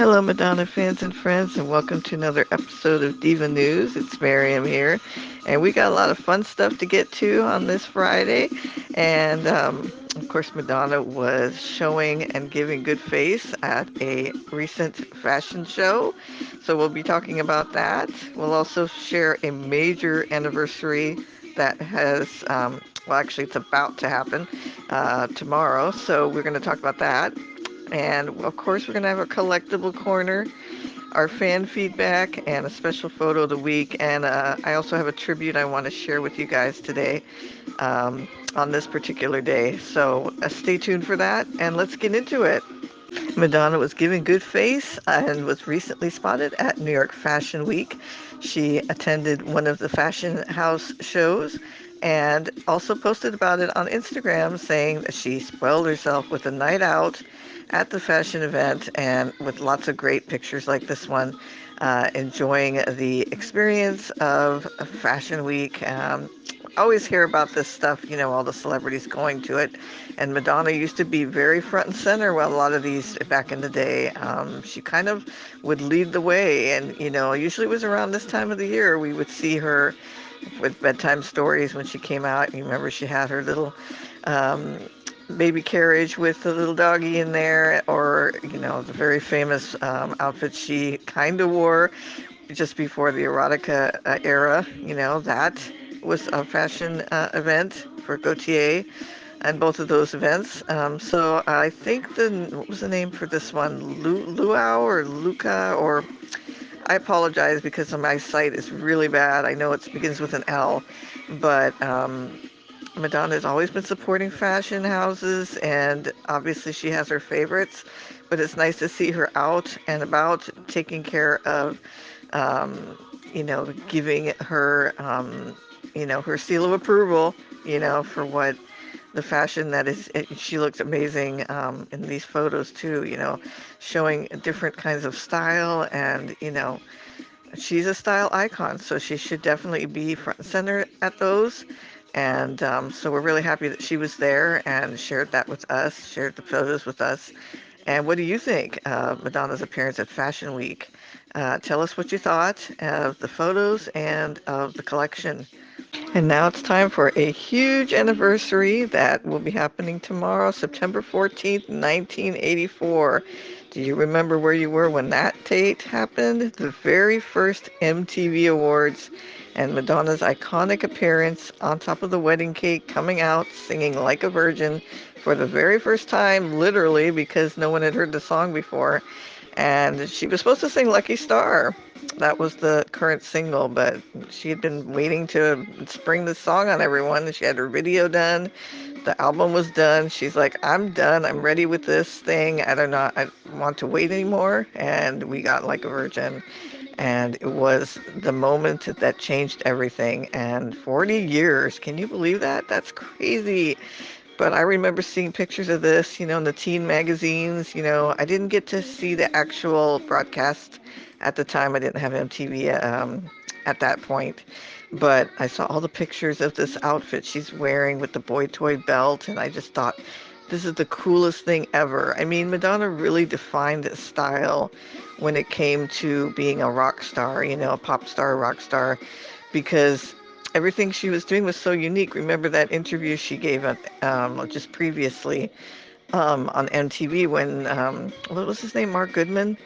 Hello, Madonna fans and friends, and welcome to another episode of Diva News. It's Miriam here, and we got a lot of fun stuff to get to on this Friday. And of course, Madonna was showing and giving good face at a recent fashion show, so we'll be talking about that. We'll also share a major anniversary that has, well, actually, it's about to happen tomorrow, so we're going to talk about that. And of course, we're going to have a collectible corner, our fan feedback, and a special photo of the week. And I also have a tribute I want to share with you guys today on this particular day. So stay tuned for that, and let's get into it. Madonna was giving good face and was recently spotted at New York Fashion Week. She attended one of the fashion house shows and also posted about it on Instagram, saying that she spoiled herself with a night out at the fashion event and with lots of great pictures like this one, enjoying the experience of Fashion Week. Always hear about this stuff, all the celebrities going to it. And Madonna used to be very front and center with a lot of these back in the day. She kind of would lead the way. And, usually it was around this time of the year we would see her with bedtime stories when she came out. You remember she had her little um, baby carriage with the little doggy in there, or, the very famous outfit she kind of wore just before the erotica era. That was a fashion event for Gautier and both of those events. So I think what was the name for this one? Luau or Luca, or I apologize because my site is really bad. I know it begins with an L, but Madonna has always been supporting fashion houses, and obviously she has her favorites, but it's nice to see her out and about taking care of, giving her, her seal of approval, for what the fashion that is. She looks amazing in these photos too, showing different kinds of style, and, she's a style icon, so she should definitely be front and center at those. And so we're really happy that she was there and shared that with us, shared the photos with us. And what do you think of Madonna's appearance at Fashion Week? Tell us what you thought of the photos and of the collection. And now it's time for a huge anniversary that will be happening tomorrow, September 14th, 1984. Do you remember where you were when that date happened? The very first MTV Awards, and Madonna's iconic appearance on top of the wedding cake, coming out singing Like a Virgin for the very first time, literally, because no one had heard the song before. And she was supposed to sing Lucky Star. That was the current single, but she had been waiting to spring the song on everyone. She had her video done. The album was done. She's like, I'm done. I'm ready with this thing. I don't know. I want to wait anymore. And we got Like a Virgin. And it was the moment that changed everything. And 40 years. Can you believe that? That's crazy. But I remember seeing pictures of this, in the teen magazines. I didn't get to see the actual broadcast at the time. I didn't have MTV at that point. But I saw all the pictures of this outfit she's wearing with the boy toy belt, and I just thought, this is the coolest thing ever. I mean, Madonna really defined style when it came to being a rock star, a pop star, rock star, because everything she was doing was so unique. Remember that interview she gave just previously on MTV when, what was his name, Mark Goodman?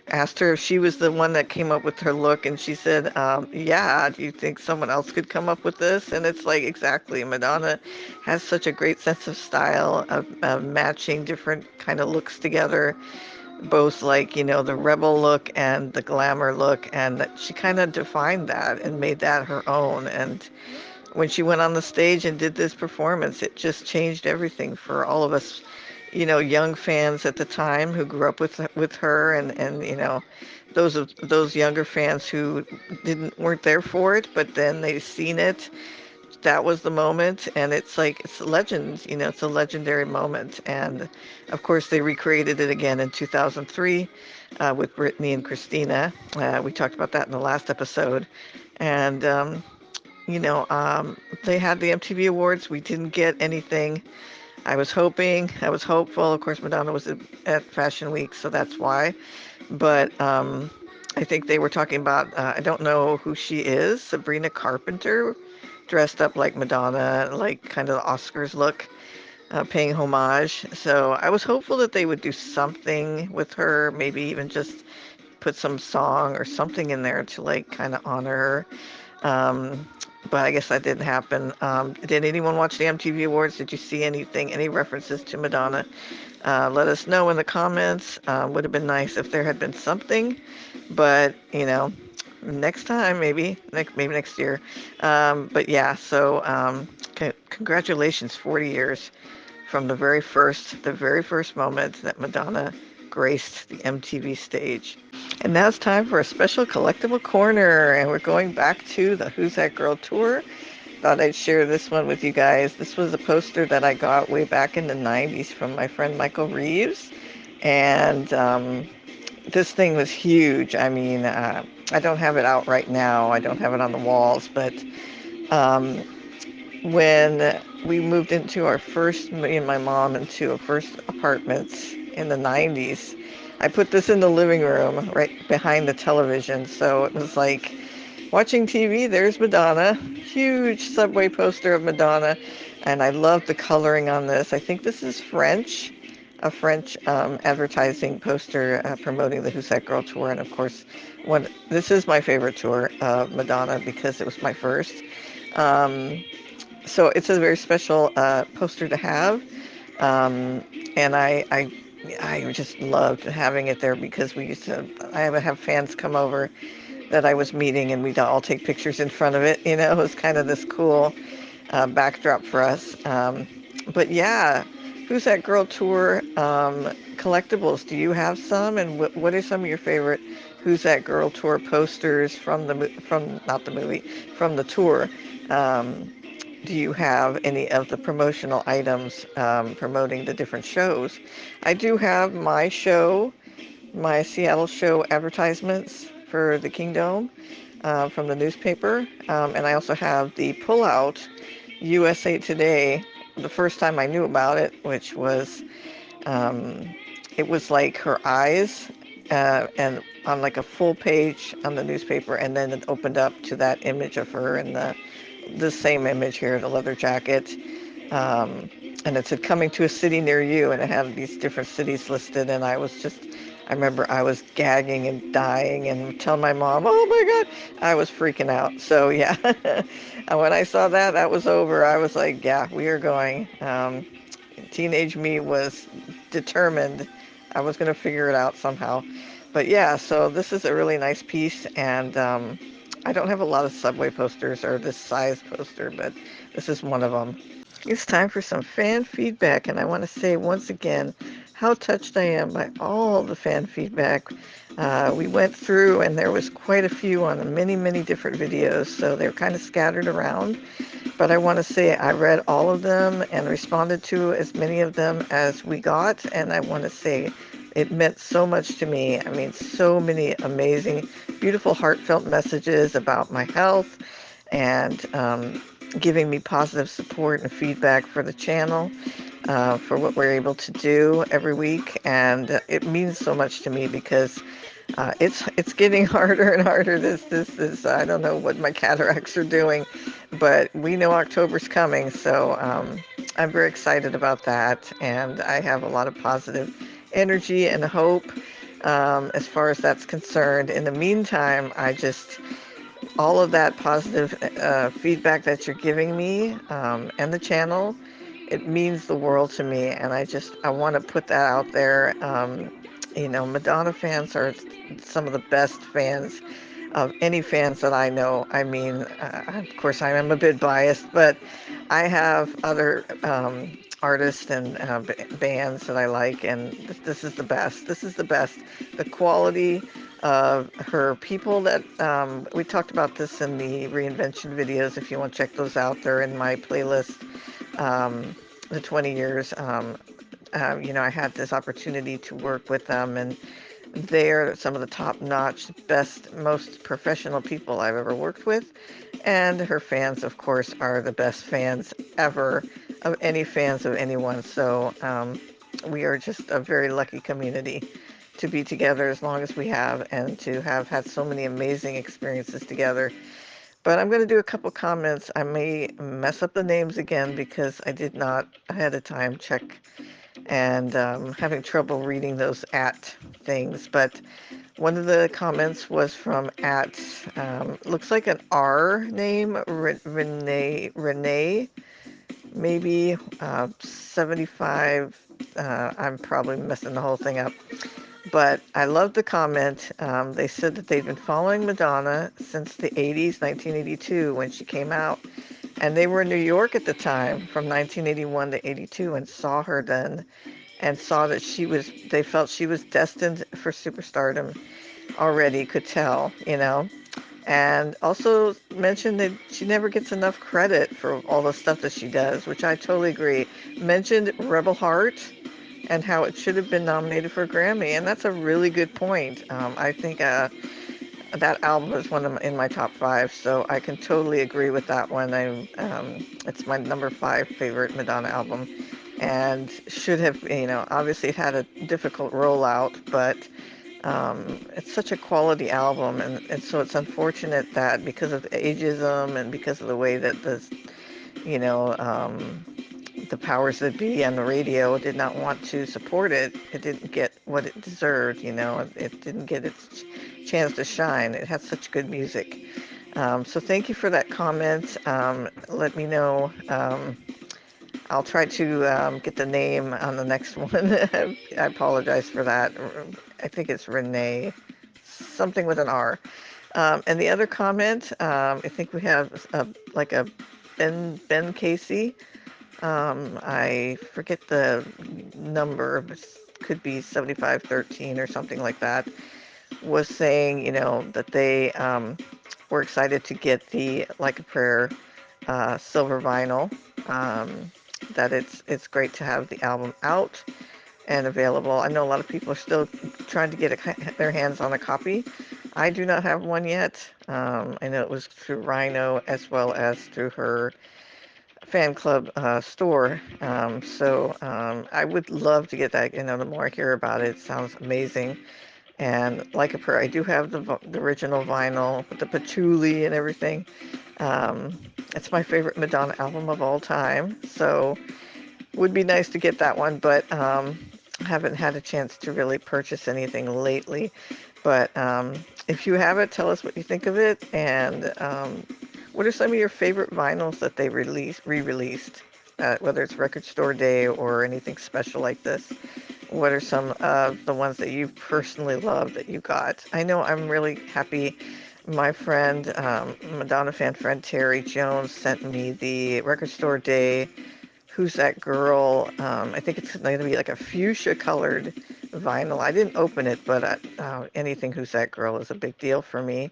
Asked her if she was the one that came up with her look, and she said, yeah, do you think someone else could come up with this? And it's like, exactly. Madonna has such a great sense of style of matching different kind of looks together, both like, the rebel look and the glamour look, and that she kind of defined that and made that her own. And when she went on the stage and did this performance, it just changed everything for all of us, young fans at the time who grew up with her, and those younger fans who weren't there for it, but then they seen it. That was the moment, and it's like it's a legend. It's a legendary moment. And of course, they recreated it again in 2003 with Britney and Christina. We talked about that in the last episode. And you know, um, they had the MTV Awards. We didn't get anything I was hoping, I was hopeful. Of course, Madonna was at Fashion Week, so that's why. But I think they were talking about, I don't know who she is, Sabrina Carpenter, dressed up like Madonna, like kind of the Oscars look, paying homage. So I was hopeful that they would do something with her, maybe even just put some song or something in there to like kind of honor her. Um, but I guess that didn't happen. Did anyone watch the MTV Awards? Did you see anything, any references to Madonna? Let us know in the comments. Would have been nice if there had been something, but next time, maybe next year. But yeah, so congratulations, 40 years from the very first moment that Madonna graced the MTV stage. And now it's time for a special collectible corner, and we're going back to the Who's That Girl tour. Thought I'd share this one with you guys. This was a poster that I got way back in the 90s from my friend Michael Reeves. And this thing was huge. I mean, I don't have it out right now. I don't have it on the walls, but um, when we moved into me and my mom into our first apartments in the 90s, I put this in the living room right behind the television. So it was like watching TV, there's Madonna, huge subway poster of Madonna, and I love the coloring on this. I think this is French, a French advertising poster promoting the Who's That Girl tour, and of course, this is my favorite tour of Madonna because it was my first. Um, so it's a very special poster to have, um, and I just loved having it there because I would have fans come over that I was meeting, and we'd all take pictures in front of it. It was kind of this cool backdrop for us. But yeah, Who's That Girl tour collectibles? Do you have some? And what are some of your favorite Who's That Girl tour posters from from not the movie, from the tour? Um, do you have any of the promotional items promoting the different shows? I do have my Seattle show advertisements for the Kingdom from the newspaper. And I also have the pullout USA Today, the first time I knew about it, which was, um, it was like her eyes and on like a full page on the newspaper, and then it opened up to that image of her in the same image here, the leather jacket. Um, and it said coming to a city near you, and it had these different cities listed, and I remember I was gagging and dying and telling my mom, oh my God, I was freaking out. So yeah, and when I saw that, that was over. I was like, yeah, we are going. Teenage me was determined. I was going to figure it out somehow. But yeah, so this is a really nice piece, and I don't have a lot of subway posters or this size poster, but this is one of them. It's time for some fan feedback, and I want to say once again how touched I am by all the fan feedback. We went through, and there was quite a few on many, many different videos, so they're kind of scattered around. But I want to say I read all of them and responded to as many of them as we got, and I want to say it meant so much to me. I mean, so many amazing, beautiful, heartfelt messages about my health and giving me positive support and feedback for the channel, for what we're able to do every week. And it means so much to me because it's getting harder and harder. This I don't know what my cataracts are doing, but we know October's coming, so I'm very excited about that, and I have a lot of positive energy and hope as far as that's concerned. In the meantime, all of that positive feedback that you're giving me and the channel, it means the world to me, and I want to put that out there. Madonna fans are some of the best fans of any fans that I know. I mean, of course, I am a bit biased, but I have other artists and bands that I like, and this is the best. This is the best. The quality of her people that we talked about this in the reinvention videos. If you want to check those out, they're in my playlist. The 20 years. I had this opportunity to work with them, and they're some of the top-notch, best, most professional people I've ever worked with. And her fans, of course, are the best fans ever of any fans of anyone. So we are just a very lucky community to be together as long as we have and to have had so many amazing experiences together. But I'm going to do a couple comments. I may mess up the names again because I did not ahead of time check and having trouble reading those at things. But one of the comments was from at, looks like an R name, Renee, maybe 75. I'm probably messing the whole thing up. But I love the comment. They said that they've been following Madonna since the 80s, 1982, when she came out. And they were in New York at the time from 1981 to 82 and saw her then and saw that they felt she was destined for superstardom already, could tell, you know. And also mentioned that she never gets enough credit for all the stuff that she does, which I totally agree. Mentioned Rebel Heart and how it should have been nominated for a Grammy, and that's a really good point. I think that album is in my top five, so I can totally agree with that one. It's my number five favorite Madonna album, and should have, obviously it had a difficult rollout, but it's such a quality album, and so it's unfortunate that because of ageism and because of the way that you know, um, the powers that be on the radio did not want to support it. It didn't get what it deserved, It didn't get its chance to shine. It had such good music. So thank you for that comment. Let me know. I'll try to get the name on the next one. I apologize for that. I think it's Renee, something with an R. And the other comment, I think we have like a Ben Casey. I forget the number, but could be 7513 or something like that, was saying, that they were excited to get the Like a Prayer silver vinyl. That it's great to have the album out and available. I know a lot of people are still trying to get their hands on a copy. I do not have one yet. I know it was through Rhino as well as through her fan club store. So I would love to get that. The more I hear about it, it sounds amazing. And Like a Prayer, I do have the original vinyl with the patchouli and everything. It's my favorite Madonna album of all time. So would be nice to get that one, but haven't had a chance to really purchase anything lately. But if you have it, tell us what you think of it, and what are some of your favorite vinyls that they re-released, whether it's Record Store Day or anything special like this? What are some of the ones that you personally love that you got? I know I'm really happy. My friend, Madonna fan friend Terry Jones, sent me the Record Store Day Who's That Girl? I think it's going to be like a fuchsia colored vinyl. I didn't open it, but anything Who's That Girl is a big deal for me.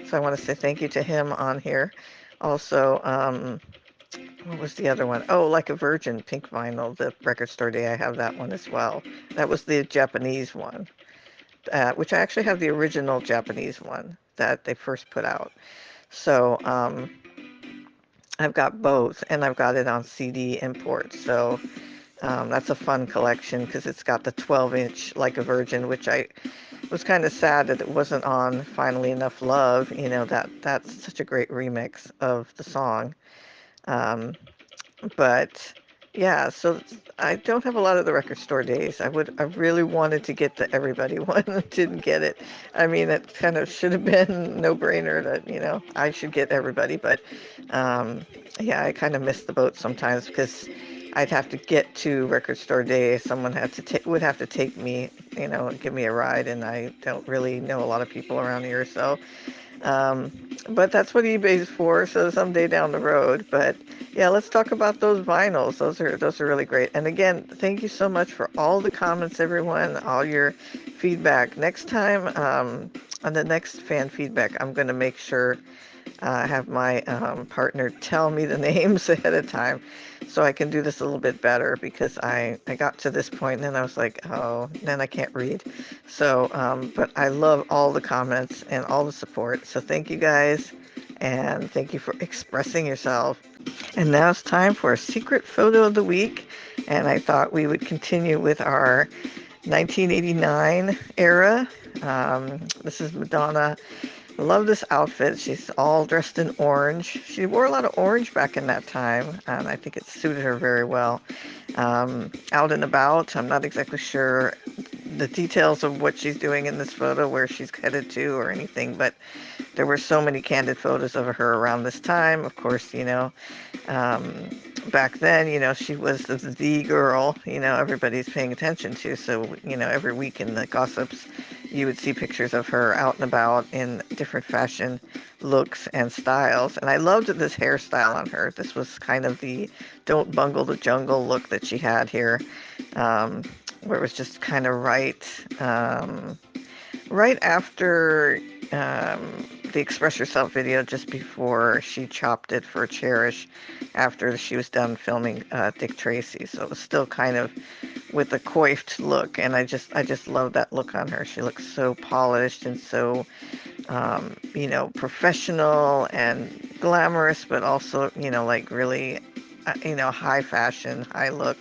So I want to say thank you to him on here. Also, what was the other one? Oh, Like a Virgin pink vinyl, the Record Store Day. I have that one as well. That was the Japanese one, which I actually have the original Japanese one that they first put out. So I've got both, and I've got it on CD import. So that's a fun collection because it's got the 12-inch Like a Virgin, which I was kind of sad that it wasn't on Finally Enough Love. That's such a great remix of the song. Um, but yeah, so I don't have a lot of the Record Store Days. I really wanted to get the Everybody one, didn't get it. I mean, it kind of should have been no brainer that I should get Everybody, but um, yeah, I kind of missed the boat sometimes because I'd have to get to Record Store Day. Someone would have to take me, give me a ride, and I don't really know a lot of people around here, so um, but that's what eBay's for, so someday down the road. But yeah, let's talk about those vinyls. Those are really great. And again, thank you so much for all the comments, everyone, all your feedback. Next time, on the next fan feedback, I'm going to make sure have my partner tell me the names ahead of time so I can do this a little bit better because I got to this point and then I was like, oh, then I can't read. So, but I love all the comments and all the support. So thank you guys. and thank you for expressing yourself. And now it's time for a secret photo of the week. And I thought we would continue with our 1989 era. This is Madonna. I love this outfit. She's all dressed in orange. She wore a lot of orange back in that time, and I think it suited her very well. Out and about, I'm not exactly sure the details of what she's doing in this photo, where she's headed to or anything, but there were so many candid photos of her around this time. Of course, um, back then, she was the girl, everybody's paying attention to. So, every week in the gossips, you would see pictures of her out and about in different fashion looks and styles. And I loved this hairstyle on her. This was kind of the Don't Bungle the Jungle look that she had here, um, where it was just kind of right after the Express Yourself video, just before she chopped it for Cherish, after she was done filming Dick Tracy. So it was still kind of with a coiffed look, and I just love that look on her. She looks so polished and so professional and glamorous, but also like really high fashion, high look,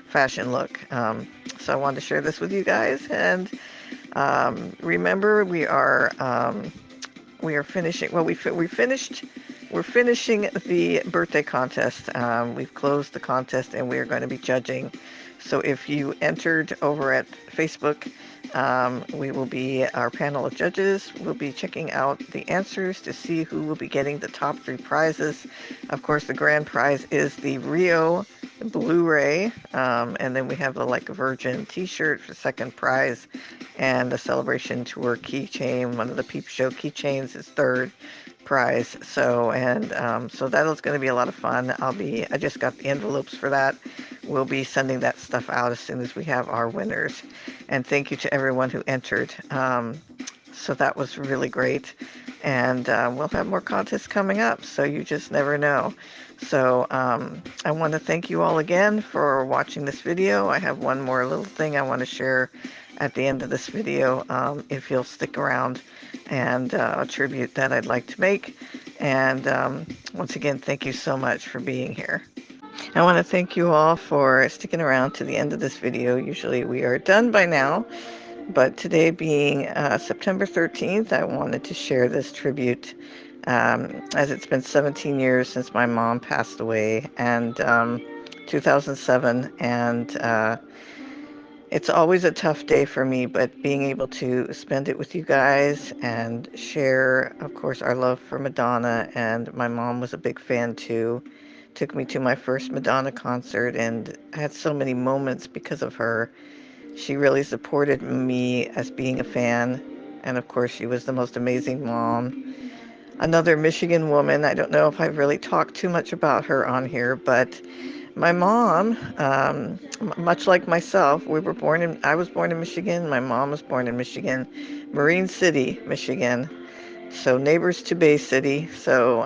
fashion look. So I wanted to share this with you guys, and remember, we are finishing. Well, we finished. We're finishing the birthday contest. We've closed the contest, and we are going to be judging. So if you entered over at Facebook, we will be our panel of judges. We'll be checking out the answers to see who will be getting the top 3 prizes. Of course, the grand prize is the Rio Blu-ray, and then we have the Like a Virgin T-shirt for second prize, and the Celebration Tour keychain. One of the Peep Show keychains is third prize. So that is going to be a lot of fun. I just got the envelopes for that. We'll be sending that stuff out as soon as we have our winners. And thank you to everyone who entered. So that was really great. And we'll have more contests coming up, so you just never know. So I want to thank you all again for watching this video. I have one more little thing I want to share at the end of this video, if you'll stick around, and a tribute that I'd like to make. And once again, thank you so much for being here. I want to thank you all for sticking around to the end of this video. Usually we are done by now, but today being September 13th, I wanted to share this tribute, as it's been 17 years since my mom passed away, and 2007, and it's always a tough day for me, but being able to spend it with you guys and share, of course, our love for Madonna. And my mom was a big fan too. Took me to my first Madonna concert, and I had so many moments because of her. She really supported me as being a fan. And of course, she was the most amazing mom. Another Michigan woman. I don't know if I've really talked too much about her on here, but my mom, much like myself, I was born in Michigan. My mom was born in Michigan, Marine City, Michigan. So neighbors to Bay City. So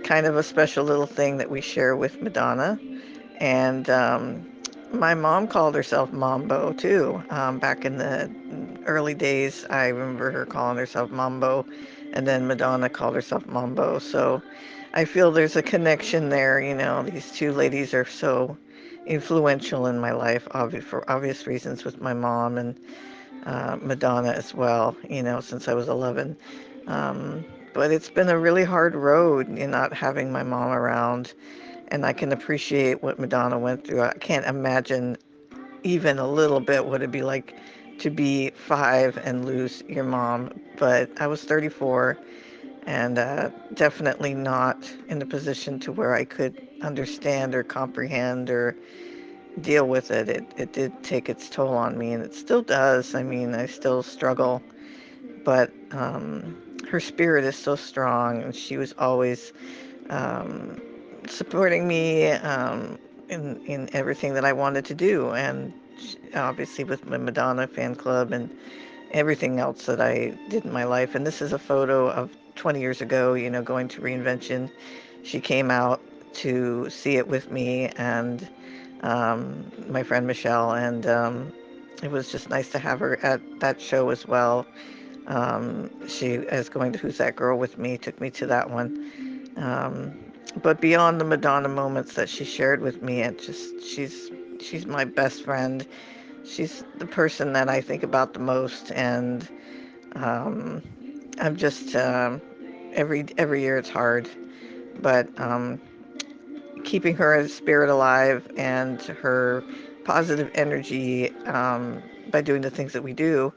kind of a special little thing that we share with Madonna. And my mom called herself Mambo too. Back in the early days, I remember her calling herself Mambo, and then Madonna called herself Mambo. So I feel there's a connection there. These two ladies are so influential in my life, for obvious reasons, with my mom and Madonna as well, since I was 11. But it's been a really hard road, not having my mom around, and I can appreciate what Madonna went through. I can't imagine even a little bit what it'd be like to be 5 and lose your mom. But I was 34, and definitely not in a position to where I could understand or comprehend or deal with it. It did take its toll on me, and it still does. I mean, I still struggle, but her spirit is so strong, and she was always um, supporting me in everything that I wanted to do, and obviously with my Madonna fan club and everything else that I did in my life. And this is a photo of 20 years ago, going to Reinvention. She came out to see it with me and my friend Michelle, and it was just nice to have her at that show as well. She is going to Who's That Girl with me, took me to that one. Um, but beyond the Madonna moments that she shared with me, she's my best friend. She's the person that I think about the most, and um, I'm just every year it's hard, but keeping her spirit alive and her positive energy by doing the things that we do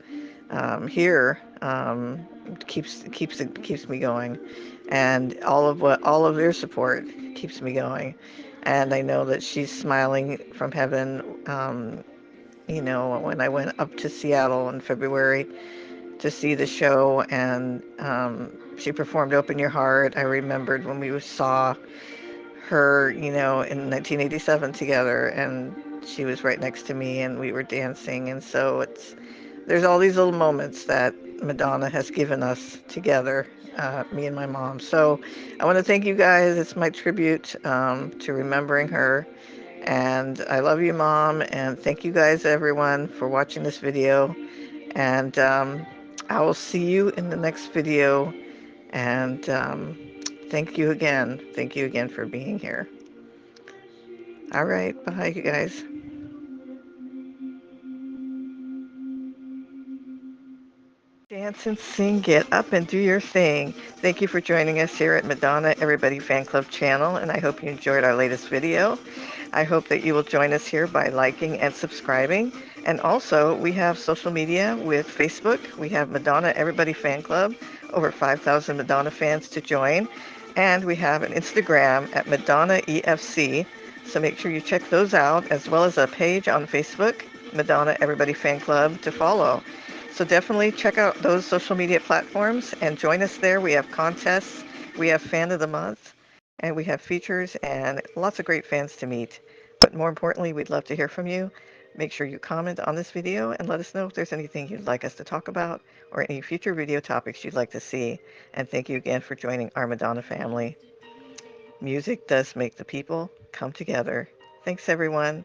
here keeps me going, and all of their support keeps me going, and I know that she's smiling from heaven. When I went up to Seattle in February to see the show, and she performed "Open Your Heart," I remembered when we saw her, in 1987 together, and she was right next to me, and we were dancing, and so there's all these little moments that Madonna has given us together, me and my mom. So I want to thank you guys. It's my tribute to remembering her, and I love you, Mom, and thank you guys, everyone, for watching this video, and I will see you in the next video, and thank you again. Thank you again for being here. All right. Bye, you guys. Dance and sing, get up and do your thing. Thank you for joining us here at Madonna Everybody Fan Club channel, and I hope you enjoyed our latest video. I hope that you will join us here by liking and subscribing. And also, we have social media with Facebook. We have Madonna Everybody Fan Club, over 5,000 Madonna fans to join. And we have an Instagram at Madonna EFC. So make sure you check those out, as well as a page on Facebook, Madonna Everybody Fan Club, to follow. So definitely check out those social media platforms and join us there. We have contests, we have Fan of the Month, and we have features and lots of great fans to meet. But more importantly, we'd love to hear from you. Make sure you comment on this video and let us know if there's anything you'd like us to talk about or any future video topics you'd like to see. And thank you again for joining our Madonna family. Music does make the people come together. Thanks, everyone.